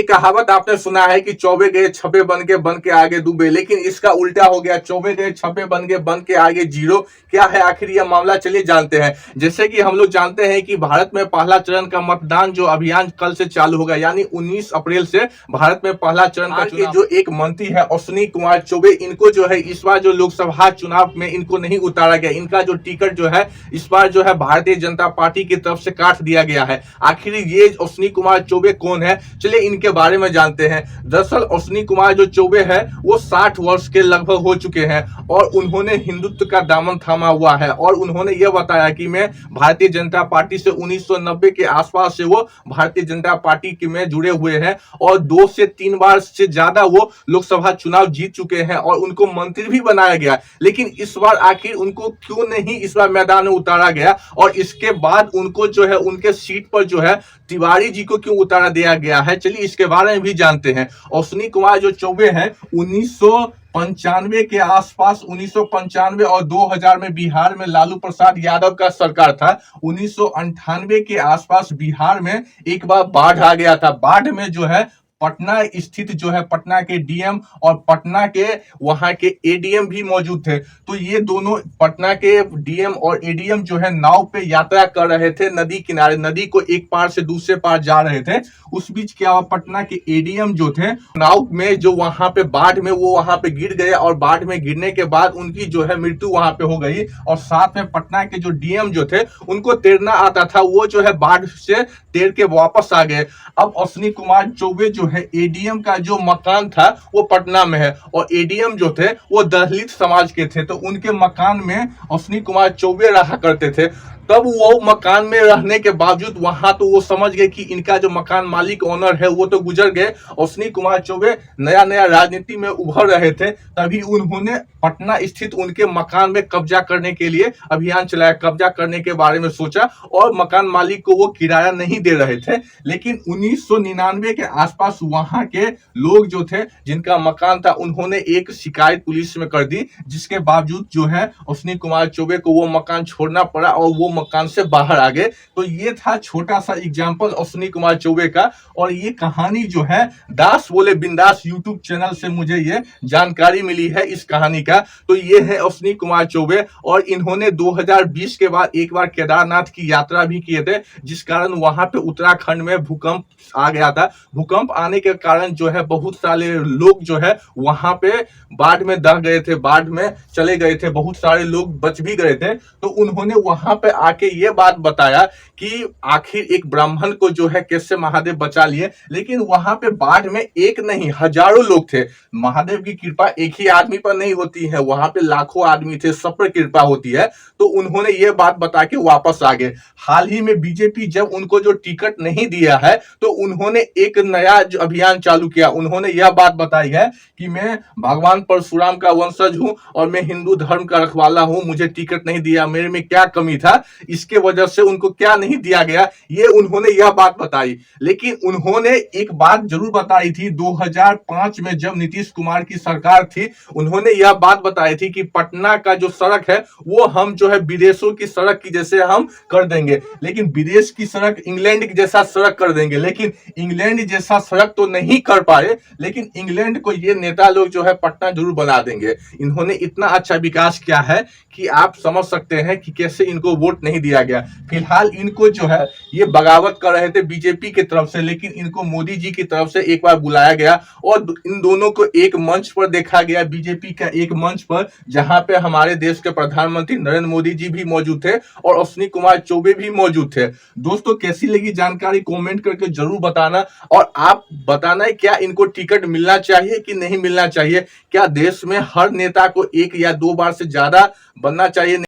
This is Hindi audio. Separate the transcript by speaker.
Speaker 1: कहावत आपने सुना है कि चौबे गए छपे बन के आगे डूबे, लेकिन इसका उल्टा हो गया, चौबे गए छपे बन के आगे जीरो। क्या है आखिर यह मामला, चलिए जानते हैं। जैसे कि हम लोग जानते हैं कि भारत में पहला चरण का मतदान जो अभियान कल से चालू होगा, यानी 19 अप्रैल से भारत में पहला चरण का चुनाव। जो एक मंत्री है अश्विनी कुमार चौबे, इनको जो है इस बार जो लोकसभा चुनाव में इनको नहीं उतारा गया। इनका जो टिकट जो है इस बार जो है भारतीय जनता पार्टी की तरफ से काट दिया गया है। आखिर ये अश्विनी कुमार चौबे कौन है, चलिए इनके बारे में जानते हैं। दरअसल अश्विनी कुमार जो चौबे है वो 60 वर्ष के लगभग हो चुके हैं और उन्होंने हिंदुत्व का दामन थामा हुआ है और उन्होंने यह बताया कि मैं भारतीय जनता पार्टी से 1990 के आसपास से वो भारतीय जनता पार्टी के में जुड़े हुए हैं और 2 से 3 बार से ज्यादा वो लोकसभा चुनाव जीत चुके हैं और उनको मंत्री भी बनाया गया। लेकिन इस बार आखिर उनको क्यों नहीं इस बार मैदान में उतारा गया और इसके बाद उनको जो है उनके सीट पर जो है तिवारी जी को क्यों उतारा दिया गया है, चलिए इसके बारे में भी जानते हैं। अश्विनी कुमार जो चौबे हैं 1995 के आसपास, 1995 और 2000 में बिहार में लालू प्रसाद यादव का सरकार था। 1998 के आसपास बिहार में एक बार बाढ़ आ गया था। बाढ़ में जो है पटना स्थित जो है पटना के डीएम और पटना के वहां के एडीएम भी मौजूद थे। तो ये दोनों पटना के डीएम और एडीएम जो है नाव पे यात्रा कर रहे थे नदी किनारे, नदी को एक पार से दूसरे पार जा रहे थे। उस बीच क्या हुआ, पटना के एडीएम जो थे नाव में जो वहां पे बाढ़ में वो वहां पे गिर गए और बाढ़ में गिरने के बाद उनकी जो है मृत्यु वहां पे हो गई। और साथ में पटना के जो डीएम जो थे उनको तैरना आता था, वो जो है बाढ़ से तैर के वापस आ गए। अब अश्विनी कुमार चौबे जो है एडीएम का जो मकान था वो पटना में है और एडीएम जो थे वो दलित समाज के थे, तो उनके मकान में अश्विनी कुमार चौबे रहा करते थे। तब वो मकान में रहने के बावजूद वहां तो वो समझ गए कि इनका जो मकान मालिक ओनर है वो तो गुजर गए। अश्विनी कुमार चौबे नया नया राजनीति में उभर रहे थे, तभी उन्होंने पटना स्थित उनके मकान में कब्जा करने के लिए अभियान चलाया, कब्जा करने के बारे में सोचा और मकान मालिक को वो किराया नहीं दे रहे थे। लेकिन 1999 के आसपास वहां के लोग जो थे जिनका मकान था उन्होंने एक शिकायत पुलिस में कर दी, जिसके बावजूद जो है अश्विनी कुमार चौबे को वो मकान छोड़ना पड़ा और वो मकान से बाहर आ गए। तो ये था छोटा सा एग्जांपल अश्विनी कुमार चौबे का और ये कहानी जो है दास बोले बिंदास यूट्यूब चैनल से मुझे ये जानकारी मिली है इस कहानी का। तो ये है अश्विनी कुमार चौबे और इन्होंने 2020 के बाद एक बार केदारनाथ की यात्रा भी किए थे, जिस कारण वहां पे उत्तराखंड में भूकंप आ गया था। भूकंप आने के कारण जो है बहुत सारे लोग जो है वहां पे बाढ़ में दह गए थे, बाढ़ में चले गए थे, बहुत सारे लोग बच भी गए थे। तो उन्होंने वहां पे आके ये बात बताया कि आखिर एक ब्राह्मण को जो है कैसे महादेव बचा लिए। लेकिन वहां पे बाढ़ में एक नहीं हजारों लोग थे। महादेव की कृपा एक ही आदमी पर नहीं होती है, वहां पे लाखों आदमी थे, सब पर कृपा होती है। तो उन्होंने ये बात बता के वापस आ गए। हाल ही में बीजेपी जब उनको जो टिकट नहीं दिया है तो उन्होंने एक नया जो अभियान चालू किया। उन्होंने यह बात बताई है कि मैं भगवान परशुराम का वंशज हूं और मैं हिंदू धर्म का रखवाला हूं, मुझे टिकट नहीं दिया, मेरे में क्या कमी था, इसके वजह से उनको क्या नहीं दिया गया, ये उन्होंने यह बात बताई। लेकिन उन्होंने एक बात जरूर बताई थी 2005 में जब नीतीश कुमार की सरकार थी, उन्होंने यह बात बताई थी कि पटना का जो सड़क है वो हम जो है विदेशों की सड़क की जैसे हम कर देंगे, लेकिन विदेश की सड़क इंग्लैंड की जैसा सड़क कर देंगे। लेकिन इंग्लैंड जैसा सड़क तो नहीं कर पाए, लेकिन इंग्लैंड को ये नेता लोग जो है पटना जरूर बना देंगे। इन्होंने इतना अच्छा विकास किया है कि आप समझ सकते हैं कि कैसे इनको वोट नहीं दिया गया। फिलहाल इनको जो है ये बगावत कर रहे थे बीजेपी की तरफ से, लेकिन इनको मोदी जी की तरफ से एक बार बुलाया गया और इन दोनों को एक मंच पर देखा गया, बीजेपी का एक मंच पर, जहां पे हमारे देश के प्रधानमंत्री नरेंद्र मोदी जी भी मौजूद थे और अश्विनी कुमार चौबे भी मौजूद थे। दोस्तों कैसी लगी जानकारी कमेंट करके जरूर बताना और आप बताना है क्या इनको टिकट मिलना चाहिए कि नहीं मिलना चाहिए। क्या देश में हर नेता को 1 या 2 बार से ज्यादा बनना चाहिए।